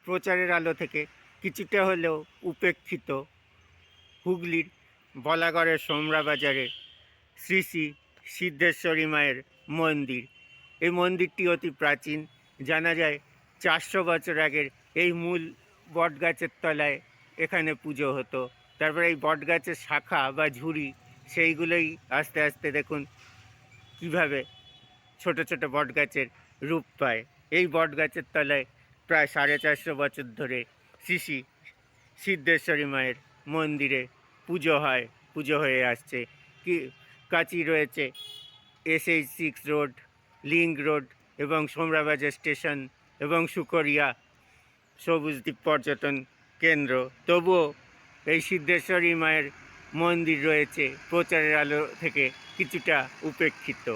প্রচারের আলো থেকে কিছুটা হলেও উপেক্ষিত হুগলির বলাগড়ের সোমরা বাজারে শ্রী শ্রী সিদ্ধেশ্বরী মায়ের মন্দির। এই মন্দিরটি অতি প্রাচীন, জানা যায় 400 বছর আগের এই মূল বটগাছের তলায় এখানে পুজো হতো। তারপরে এই বটগাছের শাখা বা ঝুড়ি সেইগুলোই আস্তে আস্তে দেখুন কীভাবে ছোট ছোট বটগাছের রূপ পায়। এই বটগাছের তলায় প্রায় 450 বছর ধরে শ্রী শ্রী সিদ্ধেশ্বরী মায়ের মন্দিরে পুজো হয়ে আসছে। কি কাছেই রয়েছে SH6 রোড, লিঙ্ক রোড এবং সোমরাবাজার স্টেশন এবং সুকরিয়া সবুজদ্বীপ পর্যটন কেন্দ্র। তবুও এই সিদ্ধেশ্বরী মায়ের মন্দির রয়েছে প্রচারের আলো থেকে কিছুটা উপেক্ষিত।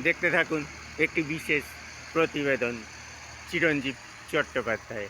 দেখতে থাকুন একটি বিশেষ প্রতিবেদন চিরঞ্জীব চট্টোপাধ্যায়।